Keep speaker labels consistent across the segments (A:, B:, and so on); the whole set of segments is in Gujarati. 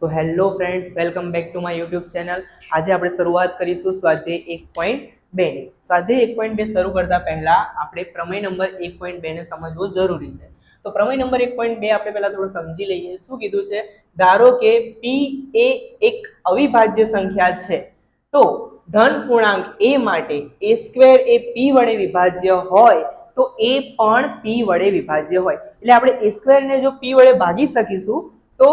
A: So hello friends, welcome back to my YouTube channel. આજે આપણે શરૂઆત કરીશું સ્વાધ્યાય 1.2 ની. સ્વાધ્યાય 1.2 શરૂ કરતા પહેલા આપણે પ્રમેય નંબર 1.2 ને સમજવું જરૂરી છે. તો પ્રમેય નંબર 1.2 આપણે પહેલા થોડું સમજી લઈએ. શું કીધું છે? ધારો કે p એ એક અવિભાજ્ય સંખ્યા છે, તો ધન પૂર્ણાંક a માટે a સ્ક્વેર એ p વડે વિભાજ્ય હોય તો a પણ p વડે વિભાજ્ય હોય. એટલે આપણે a સ્ક્વેર ને જો p વડે ભાગી શકીશું તો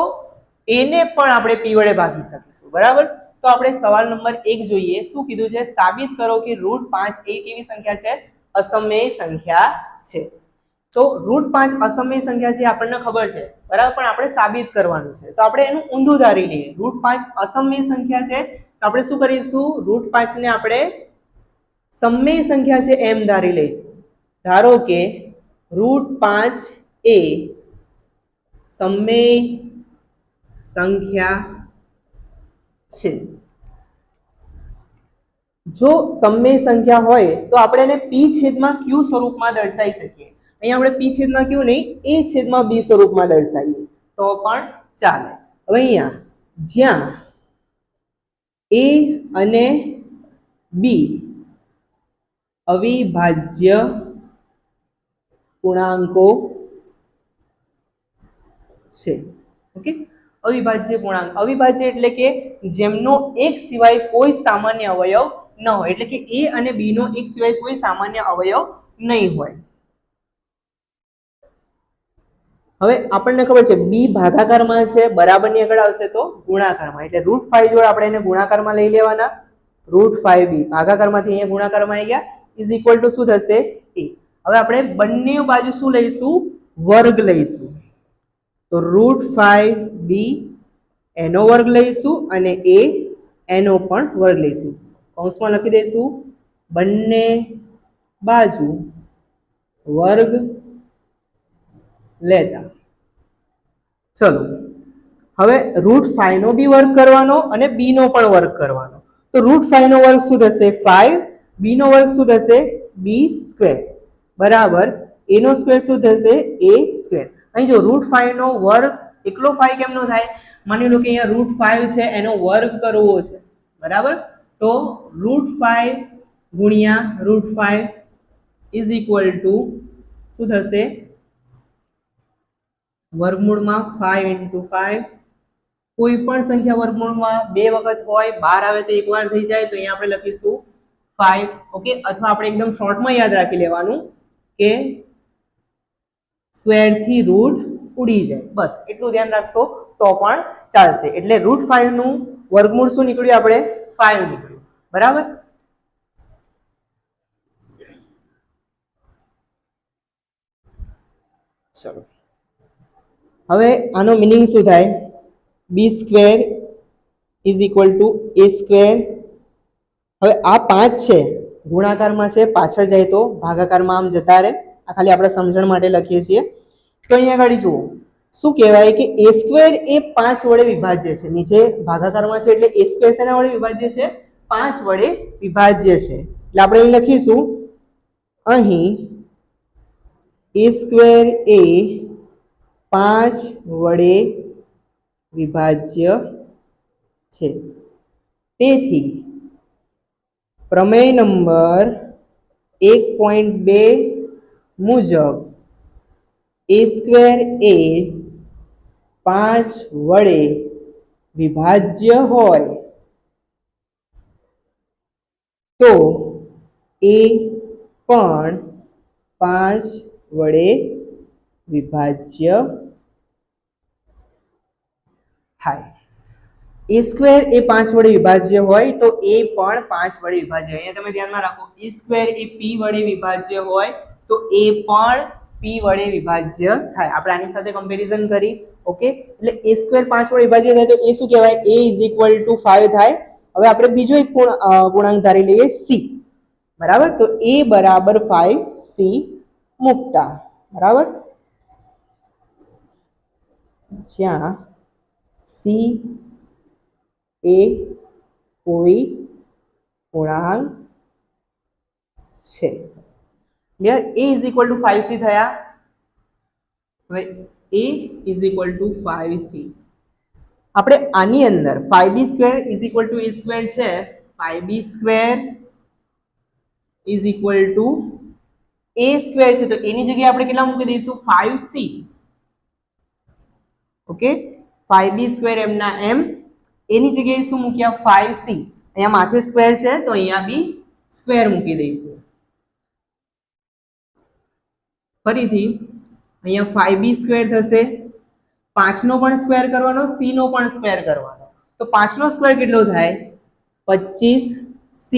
A: એને પણ આપણે p વડે ભાગી શકીશું. બરાબર? તો આપણે સવાલ નંબર 1 જોઈએ. શું કીધું છે? સાબિત કરો કે √5 એ કેવી સંખ્યા છે? અસમય સંખ્યા છે. તો √5 અસમય સંખ્યા છે આપણને ખબર છે, બરાબર, પણ આપણે સાબિત કરવાનું છે. તો આપણે એનું ઊંધું ધારી લઈએ. √5 અસમય સંખ્યા છે તો આપણે શું કરીશું? √5 ને આપણે સમય સંખ્યા છે એમ ધારી લઈશું. ધારો કે √5 એ સમય સંખ્યા છે. જો સમય સંખ્યા હોય તો આપણે એને p છેદમાં q સ્વરૂપમાં દર્શાવી શકીએ. અહીંયા આપણે p છેદમાં q નહીં, a છેદમાં b સ્વરૂપમાં દર્શાવીએ તો પણ ચાલે. હવે અહીંયા જ્યાં a અને b અવિભાજ્ય પૂર્ણાંકો છે. ઓકે, અવિભાજ્ય પૂર્ણાંક. અવિભાજ્ય એટલે કે જેમનો એક સિવાય કોઈ સામાન્ય અવયવ ન હોય, એટલે કે a અને b નો એક સિવાય કોઈ સામાન્ય અવયવ નહીં હોય. હવે આપણને ખબર છે b ભાગાકારમાં છે, બરાબરની આગળ આવશે તો ગુણાકારમાં. એટલે √5 જોડે આપણે એને ગુણાકારમાં લઈ લેવાના. √5b ભાગાકારમાંથી અહીંયા ગુણાકારમાં આવી ગયા, ઇઝ ઇક્વલ ટુ શું થશે? a. હવે આપણે બંને બાજુ શું લઈશું? વર્ગ લઈશું. તો √5b એનો વર્ગ લઈશું અને a એનો પણ વર્ગ લઈશું. કૌંસમાં લખી દઈશું બંને બાજુ વર્ગ લેતા. ચલો, હવે √5 નો બી વર્ગ કરવાનો અને b નો પણ વર્ગ કરવાનો. તો √5 નો વર્ગ શું થશે? 5. b નો વર્ગ શું થશે? b². બરાબર, a નો સ્ક્વેર શું થશે? a². અહીં જો √5 નો વર્ગ એકલો 5 કેમનો થાય? માની લો કે અહીંયા √5 છે, એનો વર્ગ કરવો છે. બરાબર, તો √5 ગુણ્યા √5 ઇઝ ઇક્વલ ટુ શું થશે? વર્ગમૂળમાં 5 × 5. કોઈ પણ સંખ્યા વર્ગમૂળમાં 2 વખત હોય, 12 આવે તો એકવાર થઈ જાય, તો અહીંયા આપણે લખીશું 5. ઓકે, અથવા આપણે એકદમ શોર્ટમાં યાદ રાખી લેવાનું કે સ્ક્વેર થી રૂટ ઉડી જાય, બસ એટલું ધ્યાન રાખશો તો પણ ચાલશે. એટલે √5 નું વર્ગમૂળ શું નીકળ્યું? આપણે 5 નીકળ્યું. બરાબર, ચલો હવે આનો મિનિંગ શું થાય? b² is equal two a². હવે આ 5 છે, ગુણાકારમાં છે, પાછળ જાય તો ભાગાકારમાં આમ જતા રહે. આ ખાલી આપણે સમજણ માટે લખીએ છીએ. તો અહીંયા આગળ જુઓ શું કહેવાય કે a² એ 5 વડે વિભાજ્ય છે. નીચે ભાગાકારમાં છે એટલે a² શેના વડે વિભાજ્ય છે? 5 વડે વિભાજ્ય છે. એટલે આપણે અહીં લખીશું, અહીં a² એ 5 વડે વિભાજ્ય છે. તેથી પ્રમેય નંબર 1.2 મુજબ a² એ 5 વડે વિભાજ્ય હોય તો a પણ 5 વડે વિભાજ્ય થાય. a² એ 5 વડે વિભાજ્ય હોય તો a પણ 5 વડે વિભાજ્ય. અહીંયા તમે ધ્યાનમાં રાખો, a² એ p વડે વિભાજ્ય હોય તો a પણ p વડે વિભાજ્ય થાય. આપણે આની સાથે કમ્પેરિઝન કરી. ઓકે, એટલે a² 5 વડે વિભાજ્ય થાય તો એ શું કહેવાય? a ઇઝ ઇક્વલ ટુ 5 થાય. હવે આપણે બીજો એક પૂર્ણાંક ધારી લઈએ, c. બરાબર, તો a બરાબર 5 c મૂકતા. બરાબર, જ્યાં c એ કોઈ પૂર્ણાંક છે. Clear? a is equal two 5c થયા. હવે a is equal two 5c. આપણે આની અંદર 5b² is equal two a square છે, 5b² is equal two a square છે, તો એની જગ્યાએ આપણે કેટલા મૂકી દઈશું 5c. ઓકે, 5b² એમના એમ, એની જગ્યાએ શું મૂક્યા 5c. અહીંયા માથે સ્ક્વેર છે તો અહીંયા બી સ્ક્વેર મૂકી દઈશું. ફરીથી અહીંયા 5b² થશે, 5 નો પણ સ્ક્વેર કરવાનો, c નો પણ સ્ક્વેર કરવાનો. તો 5 નો સ્ક્વેર કેટલો થાય 25c,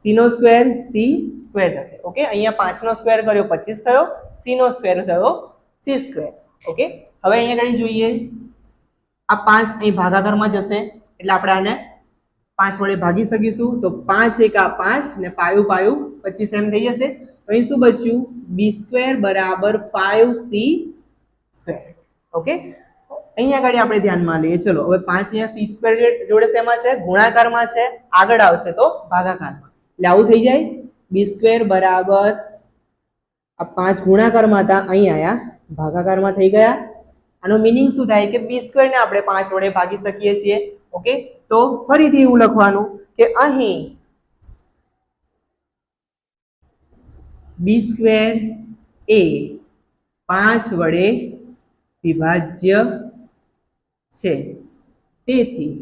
A: c નો સ્ક્વેર c સ્ક્વેર થશે. ઓકે, અહીંયા 5 નો સ્ક્વેર કર્યો 25 થયો, c નો સ્ક્વેર થયો c સ્ક્વેર. ઓકે, હવે અહીંયા ઘડી જોઈએ, આ 5 અહીં ભાગાકારમાં જશે એટલે આપણે આને 5 વડે ભાગી શકીશું. તો 5 એકા 5 ને પાયું પાયું 25 એમ થઈ જશે. અહીં શું બચ્યું b² બરાબર 5c². ઓકે, અહીંયા આગળ આપણે ધ્યાનમાં લઈએ. ચલો હવે 5 અહીંયા c² જોડે શેમાં છે ગુણાકારમાં છે, આગળ આવશે તો ભાગાકારમાં, એટલે આવું થઈ જાય b² બરાબર આ 5 ગુણાકારમાં હતા, અહીં આયા ભાગાકારમાં થઈ ગયા. આનો મીનિંગ શું થાય કે b² ને આપણે 5 વડે ભાગી શકીએ છીએ. ઓકે, તો ફરીથી એવું લખવાનું કે અહીં b² એ 5 વડે વિભાજ્ય છે. તેથી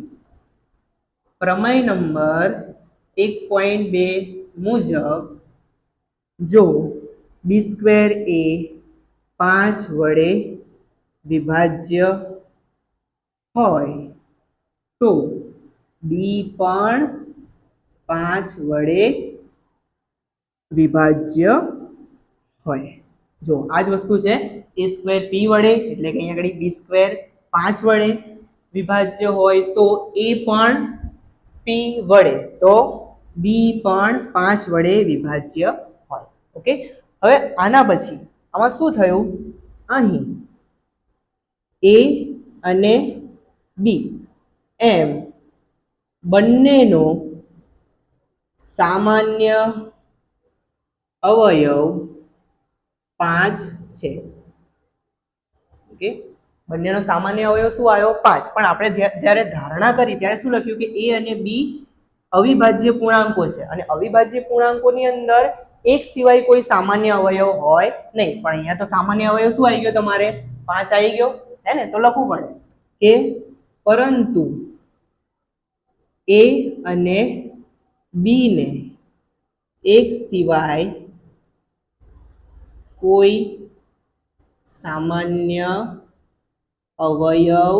A: પ્રમેય નંબર 1.2 મુજબ જો b² એ 5 વડે વિભાજ્ય હોય તો b પણ 5 વડે વિભાજ્ય હોય. જો આ જ વસ્તુ છે, a² p વડે, એટલે કે અહીંયા આગળ b² 5 વડે વિભાજ્ય હોય તો a પણ p વડે, તો b પણ 5 વડે વિભાજ્ય હોય. ઓકે, હવે આના પછી આમાં શું થયું, અહીં a અને b એમ બંનેનો સામાન્ય અવયવ 5 છે. ઓકે, બંનેનો સામાન્ય અવયવ શું આવ્યો 5, પણ આપણે જ્યારે ધારણા કરી ત્યારે શું લખ્યું કે a અને b અવિભાજ્ય પૂર્ણાંકો છે, અને અવિભાજ્ય પૂર્ણાંકોની અંદર એક સિવાય કોઈ સામાન્ય અવયવ હોય નહીં. પણ અહીંયા તો સામાન્ય અવયવ શું આવી ગયો તમારે 5 આવી ગયો હે ને, તો લખવું પડે કે પરંતુ a અને b ને એક સિવાય કોઈ સામાન્ય અવયવ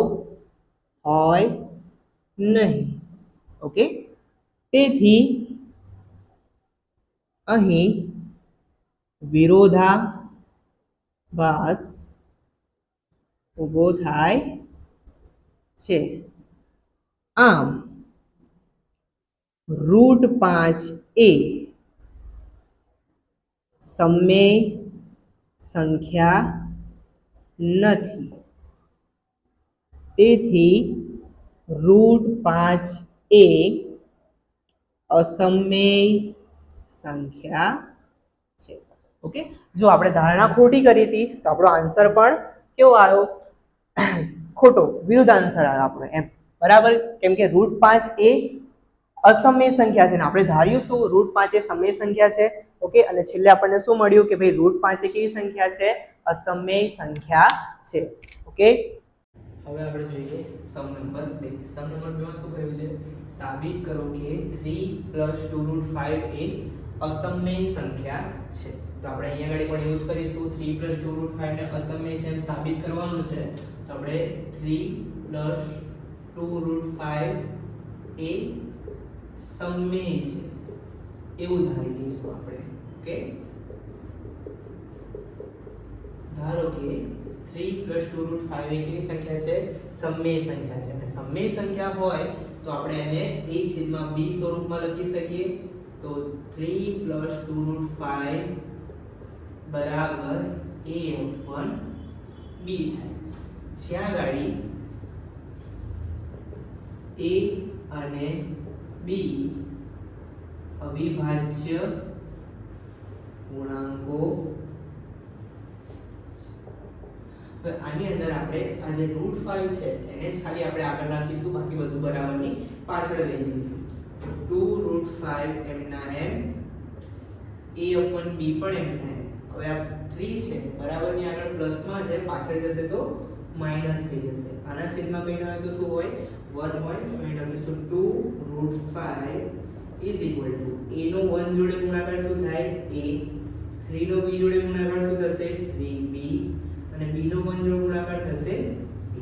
A: હોય નહીં. ઓકે, તેથી અહીં વિરોધાભાસ ઊભો થાય છે. આમ √5 એ સમમેય સંખ્યા નથી. તેથી √5 એ અસમમેય સંખ્યા છે. ઓકે, જો આપણે ધારણા ખોટી કરી હતી તો આપણો આન્સર પણ કેવો આવ્યો ખોટો, વિરુદ્ધ આન્સર આવ્યો આપણો એમ. બરાબર, કેમ કે √5 એ અસમય સંખ્યા છે ને આપણે ધાર્યું શું √5 એ સમય સંખ્યા છે. ઓકે, અને છેલ્લે આપણને શું મળ્યું કે ભાઈ √5 એ કેવી સંખ્યા છે અસમય સંખ્યા છે. ઓકે, હવે આપણે જોઈએ સમ નંબર 2. સમ નંબર 2 માં શું કહ્યું છે, સાબિત કરો કે 3 + 2√5 એ અસમય સંખ્યા છે. તો આપણે અહીંયા આગળ પણ યુઝ કરીશું 3 + 2√5 ને અસમય છે એમ સાબિત કરવાનું છે. તો આપણે 3 + 2√5 એ સમમેય છે એવું ધારી લઈશું આપણે. ઓકે, ધારો કે 3 + 2√5 એ કેવી સંખ્યા છે સમમેય સંખ્યા છે, અને સમમેય સંખ્યા હોય તો આપણે એને a/b સ્વરૂપમાં લખી શકીએ. તો 3 + 2√5 બરાબર a/1b થાય, જ્યાં ગાડી a અને b અવિભાજ્ય પૂર્ણાંકો. હવે આની અંદર આપણે આ જે √5 છે એને જ ખાલી આપણે આગળ રાખીશું, બાકી બધું બરાબરની પાછળ લઈ જઈશું. 2√5 m ના m a/b પણ m ના m. હવે આ 3 છે બરાબરની આગળ પ્લસમાં છે, પાછળ જશે તો માઈનસ થઈ જશે. આના છેદમાં કંઈ ના હોય તો શું હોય? 1 હોય. તો અહીં લખીશું 2√5 ઇઝ ઇક્વલ ટુ a નો 1 જોડે ગુણાકાર શું થાય? a. 3 નો b જોડે ગુણાકાર શું થશે? 3b. અને b નો 1 જોડે ગુણાકાર થશે b.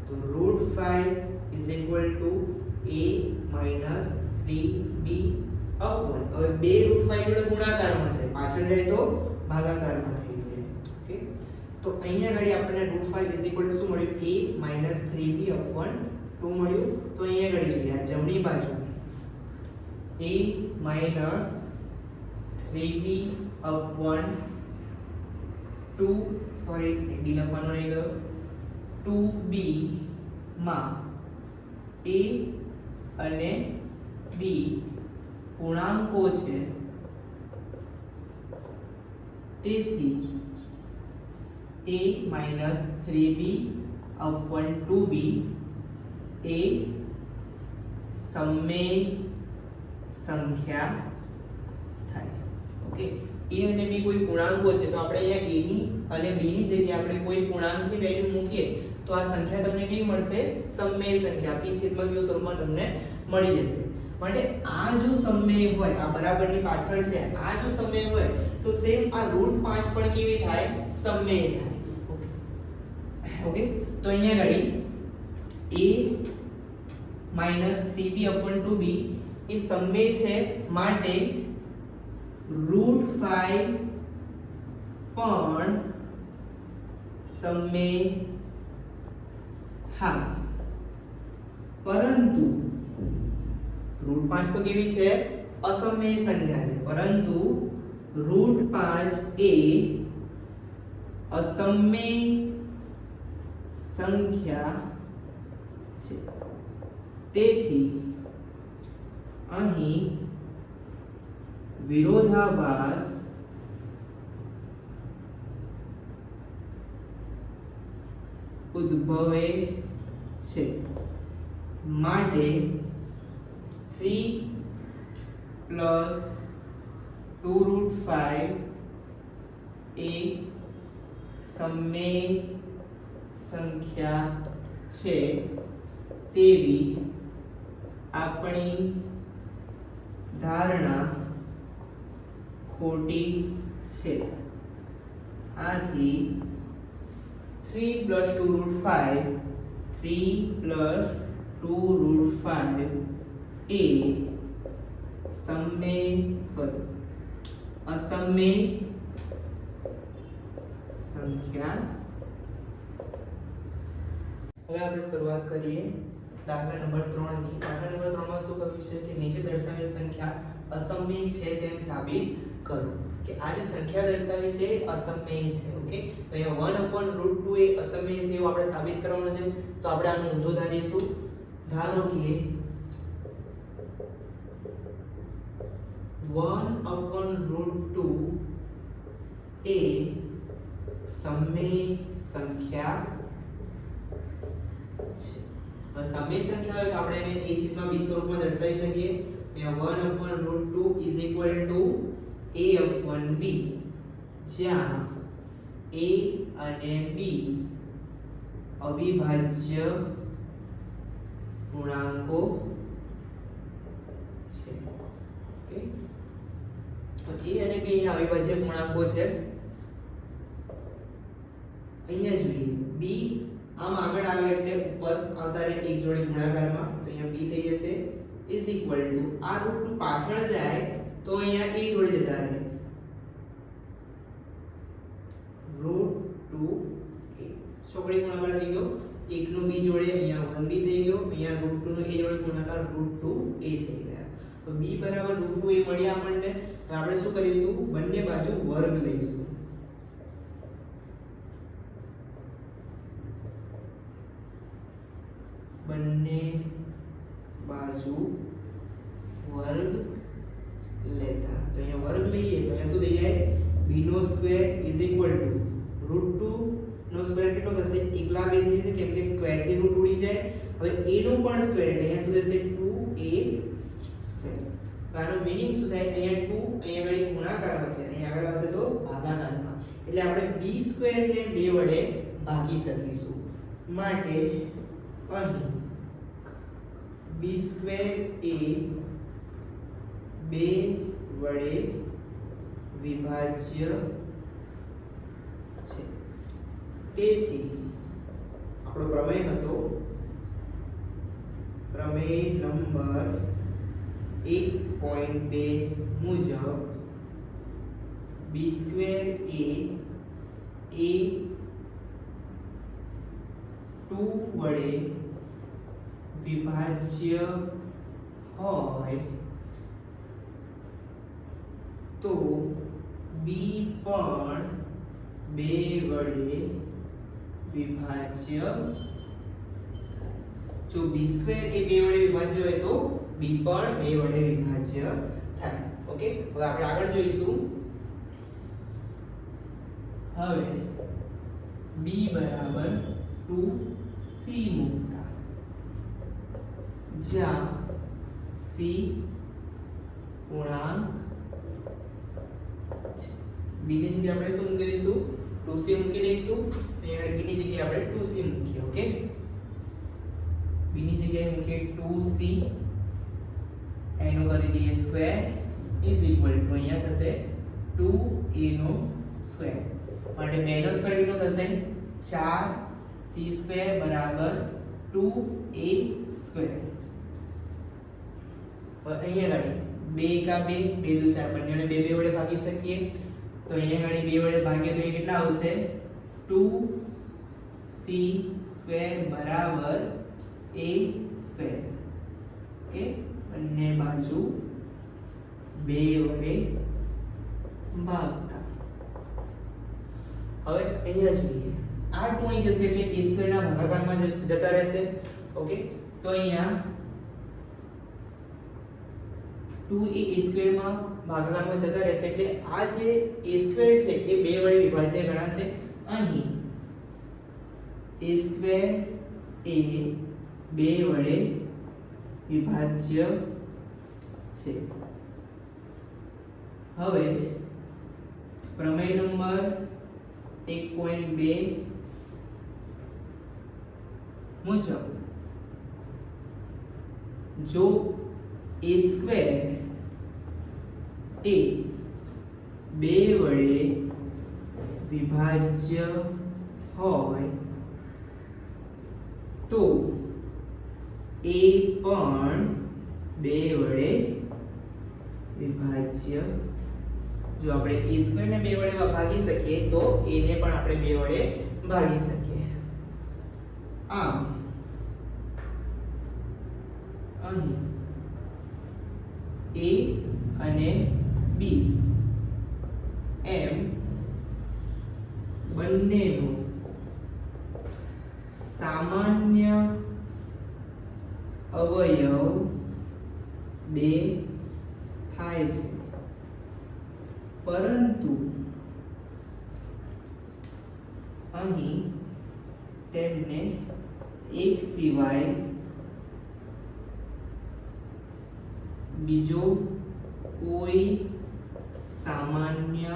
A: તો √5 is equal two a minus 3b upon, હવે બે √5 જોડે ગુણાકારમાં છે, પાછળ જાય તો ભાગાકારમાં થઈ જાય. ઓકે, તો અહીંયા આગળ આપણને √5 ઇઝ ઇક્વલ ટુ શું મળ્યું? a માઈનસ 3b અપોન 2 મળ્યું. તો અહીંયા આગળ જોઈએ આ જમણી બાજુ a minus 3b upon 2, sorry b લખવાનો રહી ગયો, 2b માં a અને b પૂર્ણાંકો છે, તેથી a minus 3b upon 2b એ સમમેય સંખ્યા થાય. ઓકે, a અને b કોઈ પૂર્ણાંકો છે, તો આપણે અહીંયા a ની અને b ની જગ્યાએ આપણે કોઈ પૂર્ણાંકની વેલ્યુ મૂકીએ તો આ સંખ્યા તમને કેવી મળશે? સમમેય સંખ્યા p છેદમાં q સ્વરૂપમાં તમને મળી જશે. માટે આ જો સમમેય હોય, આ બરાબરની પાછળ છે, આ જો સમમેય હોય તો સેમ આ √5 પણ કેવી થાય? સમમેય થાય. ઓકે, તો અહીંયા ઘડી a minus 3b upon 2b એ સમમેય છે, માટે √5 પણ સમમેય થાય. પરંતુ √5 તો કેવી છે? અસમમેય સંખ્યા છે, પરંતુ √5 એ અસમમેય સંખ્યા છે. તેથી અહીં વિરોધાભાસ ઉદ્ભવે છે. માટે 3 પ્લસ 2√5 એ સમમેય સંખ્યા છે તેવી આપણી ધારણા ખોટી છે. આથી 3 પ્લસ 2√5 એ અસમમેય સંખ્યા. હવે આપણે શરૂઆત કરીએ દાખલા નંબર 3 ની. દાખલા નંબર 3 માં શું કહ્યું છે કે નીચે દર્શાવેલ સંખ્યા અસમમેય છે તેમ સાબિત કરો. કે આ જે સંખ્યા દર્શાવી છે અસમમેય છે. ઓકે, તો અહીંયા 1/√2 એ અસમમેય છે એવું આપણે સાબિત કરવાનું છે. તો આપણે આનો ઊંધો ધારીશું. ધારો કે 1/√2 એ સમમેય સંખ્યા છે. હવે સમમેય સંખ્યા હોય તો આપણે એને a છેદમાં b સ્વરૂપમાં દર્શાવી શકીએ. ત્યાં 1/√2 ઇઝ ઇક્વલ ટુ a/b, જ્યાં a અને b અવિભાજ્ય પૂર્ણાંકો છે. ઓકે, તો a અને b અહીંયા અવિભાજ્ય પૂર્ણાંકો છે. અહીંયા જોઈએ b આમ આગળ આવે એટલે ઉપર આવતા રહે એક જોડે ગુણાકારમાં, તો અહીંયા b થઈ જશે ઇઝ ઇક્વલ ટુ આ √2 પાછળ જાય તો અહીંયા a જોડે જતા રહે √2a. ચોકડી ગુણાકાર થઈ ગયો, 1 નો b જોડે અહીંયા 1b થઈ ગયો, અહીંયા √2 નો a જોડે ગુણાકાર √2a થઈ ગયા. તો b બરાબર √2a મળ્યા આપણને. હવે આપણે શું કરીશું? બંને બાજુ વર્ગ લઈશું. બંને બાજુ વર્ગ લેતા, તો અહીંયા વર્ગ લઈએ તો અહીંયા શું થઈ જાય? b નો સ્ક્વેર ઇઝ ઇક્વલ ટુ √2 નો સ્ક્વેર કેટલો થશે એકલા 2 થઈ જશે કેમ કે સ્ક્વેર થી રૂટ ઉડી જાય હવે a નો પણ સ્ક્વેર એટલે અહીંયા શું થશે 2a સ્ક્વેર તો આનો મીનિંગ શું થાય અહીંયા 2 અહીંયા આગળ ગુણાકારમાં છે અહીંયા આગળ આવશે તો ભાગાકારમાં એટલે આપણે b સ્ક્વેર ને 2 વડે ભાગી શકીશું માટે અહીં b સ્ક્વેર એ 2 વડે વિભાજ્ય છે તેથી આપણો પ્રમેય હતો પ્રમેય નંબર 1.2 મુજબ b સ્ક્વેર એ 2 વડે વિભાજ્ય હોય તો b પણ 2 વડે વિભાજ્ય જો b સ્ક્વેર એ 2 વડે વિભાજ્ય હોય તો b પણ 2 વડે વિભાજ્ય થાય ઓકે હવે આપણે આગળ જોઈશું હવે b બરાબર 2c મૂકતા જ્યાં c પૂર્ણાંક b ની જગ્યાએ આપણે શું મૂકી દઈશું 2c મૂકી દઈશું અહીંયા b ની જગ્યાએ આપણે 2c મૂકીએ ઓકે b ની જગ્યાએ મૂકીએ 2c એનો કરી દઈએ સ્ક્વેર ઇઝ ઇક્વલ ટુ અહીંયા થશે 2a નો સ્ક્વેર માટે 2 નો સ્ક્વેર કેટલો થશે 4c સ્ક્વેર બરાબર 2a સ્ક્વેર અહીંયા ગાડી 2 કા 2 2 દુ 4 બંનેને 2 2 વડે ભાગી શકીએ તો અહીંયા ગાડી 2 વડે ભાગીએ તો એ કેટલા આવશે 2c સ્ક્વેર બરાબર a સ્ક્વેર ઓકે બંને બાજુ 2 વડે ભાગતા હવે અહીંયા જોઈએ આ 2 અહીં જશે એટલે a સ્ક્વેર ના ભાગાકારમાં જતા રહેશે ઓકે તો અહીંયા 2 એ a સ્ક્વેર માં ભાગાકારમાં જતા રહેશે એટલે આ જે a સ્ક્વેર છે એ 2 વડે વિભાજ્ય ગણાશે અહીં a સ્ક્વેર એ 2 વડે વિભાજ્ય છે હવે પ્રમેય નંબર 1.2 મુજબ જો a સ્ક્વેર એ 2 વડે વિભાજ્ય હોય તો a પણ 2 વડે વિભાજ્ય જો આપણે a સ્ક્વેર ને 2 વડે ભાગી શકીએ તો a ને પણ આપણે 2 વડે ભાગી શકીએ આમ અહીં a અને b એમ બંનેનું સામાન્ય અવયવ 2 થાય છે પરંતુ અહીં તેમને એક સિવાય બીજો કોઈ સામાન્ય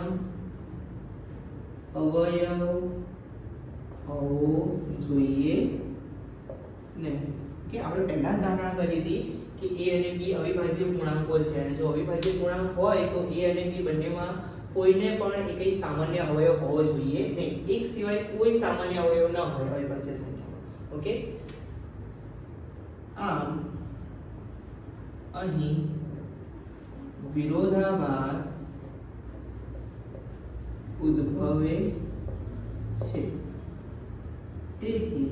A: અવયવ હોવો જોઈએ નહીં કે આપણે પહેલા ધારણા કરી હતી કે a અને b અવિભાજ્ય પૂર્ણાંકો છે અને જો અવિભાજ્ય પૂર્ણાંક હોય તો a અને b બંનેમાં કોઈને પણ એકઈ સામાન્ય અવયવ હોવો જોઈએ નહીં એક સિવાય કોઈ સામાન્ય અવયવ ન હોય અવિભાજ્ય સંખ્યામાં ઓકે આમ અહીં વિરોધાભાસ ઉદ્ભવે છે તેથી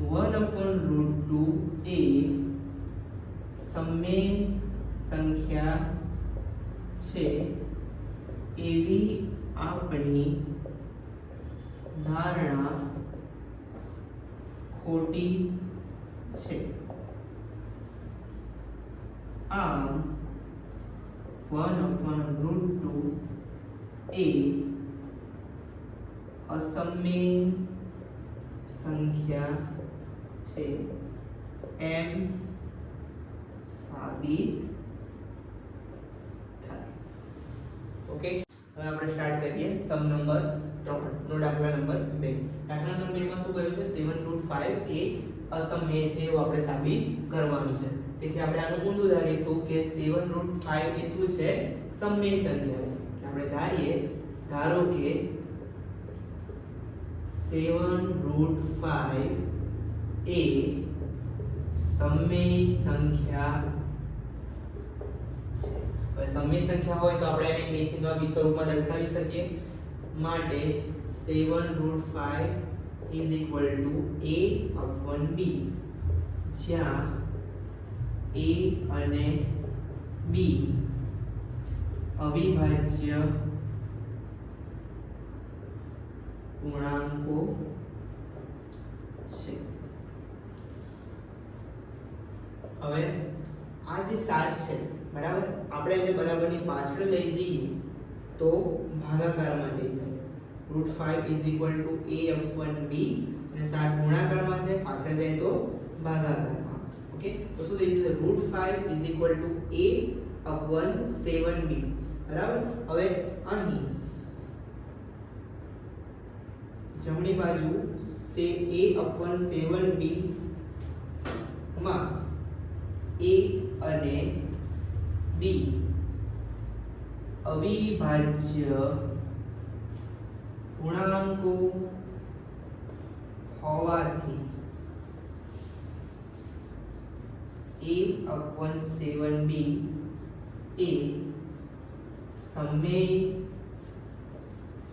A: 1/√2 એ સમમેય સંખ્યા છે એવી આપણી ધારણા ખોટી છે આમ 1/√2 એ અસમય સંખ્યા છે એમ સાબિત થાય. ઓકે, હવે આપણે સ્ટાર્ટ કરીએ સમ નંબર 3 નો દાખલા નંબર 2. દાખલા નંબર 2 માં શું કહ્યું છે 7√5 એ અસમય છે એવું આપણે સાબિત કરવાનું છે. તેથી આપણે આનું ઊંધું ધારીશું કે 7√5 એ શું છે સમય સંખ્યા છે. આપણે ધારો કે 7√5 એ સમય સંખ્યા છે. હવે સમય સંખ્યા હોય તો આપણે એને a છેદમાં b સ્વરૂપમાં દર્શાવી શકીએ. માટે 7√5 a/b, જ્યાં a અને b અવિભાજ્ય પૂર્ણાંકો છે. હવે આ જે 7 છે બરાબર, આપણે એને બરાબરની પાછળ લઈ જઈએ તો ભાગાકારમાં થઈ જાય. √5 a/b અને 7 ગુણાકારમાં છે, પાછળ જાય તો ભાગાકારમાં. ઓકે, તો શું થઈ જશે √5 a/7b બરાબર. હવે અહીં જમણી બાજુ a/7b માં a અને b અવિભાજ્ય પૂર્ણાંકો હોવાથી a/7b એ સમય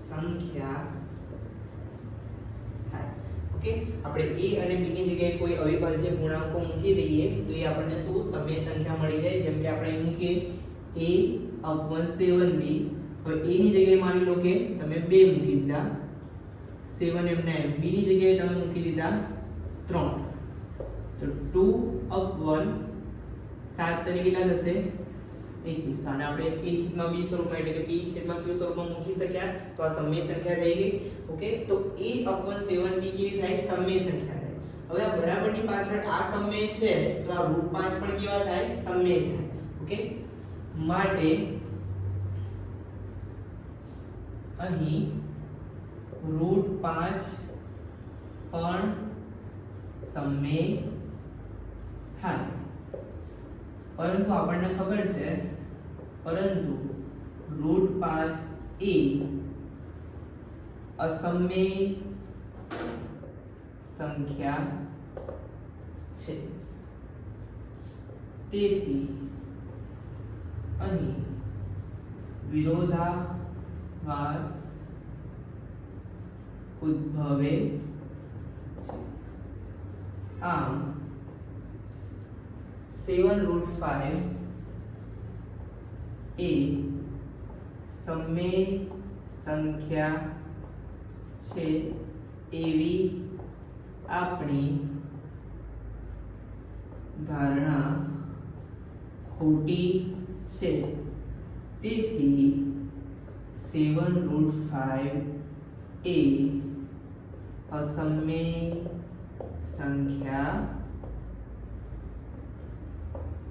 A: સંખ્યા થાય. ઓકે, આપણે a અને b ની જગ્યાએ કોઈ અવિભાજ્ય પૂર્ણાંકો મૂકી દઈએ તો એ આપણને શું સમય સંખ્યા મળી જાય. જેમ કે આપણે અહીં મૂકીએ a/7b. હવે a ની જગ્યાએ માની લો કે તમે 2 મૂકી દીધા, 7 એમના એમ. b ની જગ્યાએ તમે મૂકી દીધા 3, તો 2/1 7 તરીકે કેટલા થશે 21. અને આપણે a છેદમાં b સ્વરૂપમાં એટલે કે b છેદમાં q સ્વરૂપમાં મૂકી શક્યા તો આ સમય સંખ્યા થઈ ગઈ. ઓકે, તો a/7b કેવી થાય સમય સંખ્યા થાય. હવે આ બરાબરની પાછળ આ સમય છે તો આ √5 પણ કેવા થાય સમય થાય. ઓકે, માટે અહીં √5 પણ સમય થાય. પરંતુ આપણને ખબર છે √5 એ અસમય સંખ્યા છે. તેથી અહીં વિરોધાભાસ ઉદ્ભવે છે. આમ 7√5 એ સમય સંખ્યા છે એવી આપણી ધારણા ખોટી છે. તેથી 7√5 એ અસમય સંખ્યા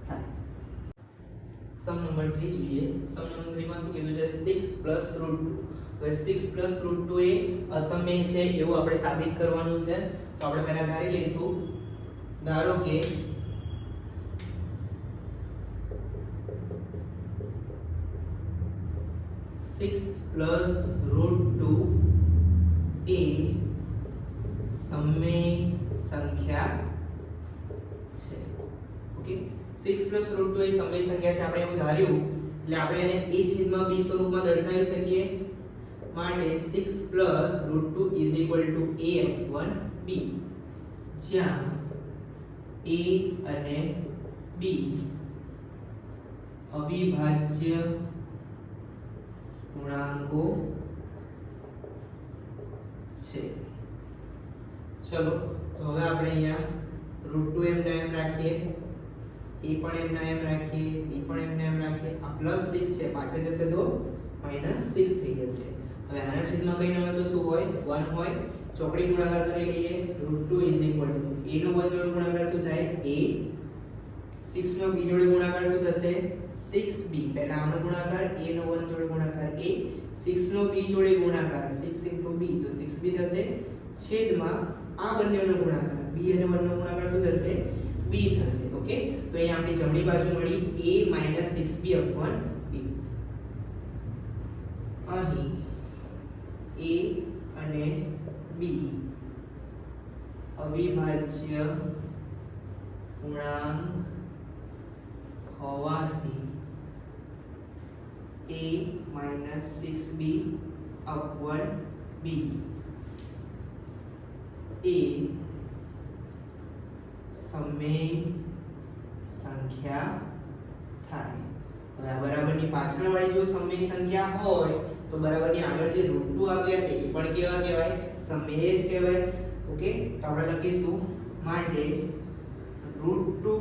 A: થાય. સમ નંબર 3 જોઈએ. સમ નંબર 3 માં શું કીધું છે 6 + √2. હવે 6 + √2 એ અસમય છે એવું આપણે સાબિત કરવાનું છે. તો આપણે પહેલા ધારી લઈશું. ધારો કે 6 + √2 એ સમય સંખ્યા છે. ઓકે, 6 + √2 એ સમય સંખ્યા છે આપણે એવું ધાર્યું એટલે આપણે એને a છેદમાં b સ્વરૂપમાં દર્શાવી શકીએ. માટે 6 + √2 a/1b, જ્યાં a અને b અવિભાજ્ય પૂર્ણાંકો છે. ચલો, તો હવે આપણે અહીંયા √2 એમના એમ રાખીએ, a પણ એમના એમ રાખીએ, b પણ એમના એમ રાખીએ. આ +6 છે, પાછળ જશે તો -6 થઈ જશે. હવે આના છેદમાં કંઈ ન હોય તો શું હોય 1 હોય ચોકડી ગુણાકાર કરી લઈએ √2 a નો વજોડ ગુણાકાર શું થાય a 6 નો b જોડે ગુણાકાર શું થશે 6b પહેલા આનો ગુણાકાર a નો 1 જોડે ગુણાકાર a 6 નો b જોડે ગુણાકાર 6 b તો 6b થશે છેદમાં આ બંનેનો ગુણાકાર b અને 1 નો ગુણાકાર શું થશે b થશે ઓકે તો અહીંયા આપણી જમણી બાજુ મળી a 6b b અહીં a અને b અવિભાજ્ય પૂર્ણાંક હોવાથી a 6b b એ સમય સંખ્યા થાય હવે આ બરાબરની પાછળવાળી જો સમય સંખ્યા હોય તો બરાબરની આગળ જે √2 આવ્યા છે એ પણ કેવા કહેવાય સમય જ કહેવાય ઓકે તો આપણે લખીશું માટે √2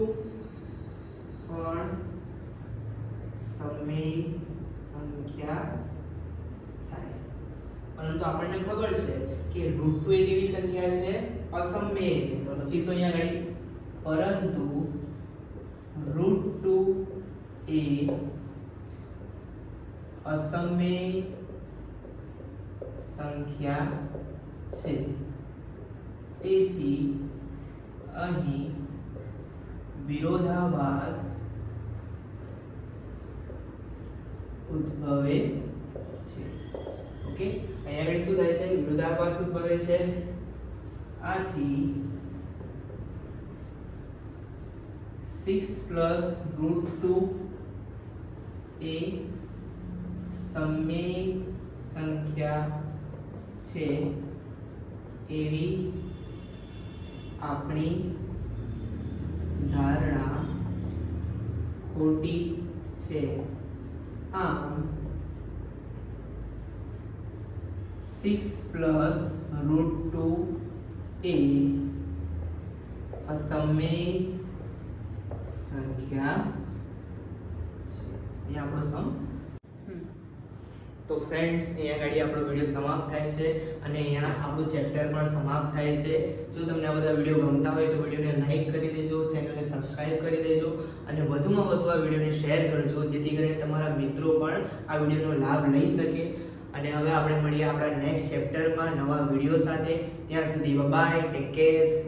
A: પણ સમય સંખ્યા થાય પરંતુ આપણને ખબર છે કે √2 એક એવી સંખ્યા છે અસમય છે તો લખીશું અહીંયા આગળ પરંતુ √2 એ અસમય સંખ્યા છે તેથી અહીં વિરોધાભાસ ઉદ્ભવે છે ઓકે અહીંયા આગળ શું થાય છે વિરોધાભાસ ઉદ્ભવે છે આથી 6 +√2 એ સમય સંખ્યા છે એવી આપણી ધારણા ખોટી છે આમ 6 +√2 એ અસમય સંખ્યા છે અહીંયા આપણો સમ તો ફ્રેન્ડ્સ અહીંયા આગળ આપણો વિડિયો સમાપ્ત થાય છે અને અહીંયા આપણું ચેપ્ટર પણ સમાપ્ત થાય છે જો તમને આ બધા વિડિયો ગમતા હોય તો વિડિયોને લાઈક કરી દેજો ચેનલને સબસ્ક્રાઇબ કરી દેજો અને વધુમાં વધુ આ વિડિયોને શેર કરજો જેથી કરીને તમારા મિત્રો પણ આ વિડિયોનો લાભ લઈ શકે અને હવે આપણે મળીએ આપણા નેક્સ્ટ ચેપ્ટરમાં નવા વિડિયો સાથે ત્યાં સુધી બાય ટેક કેર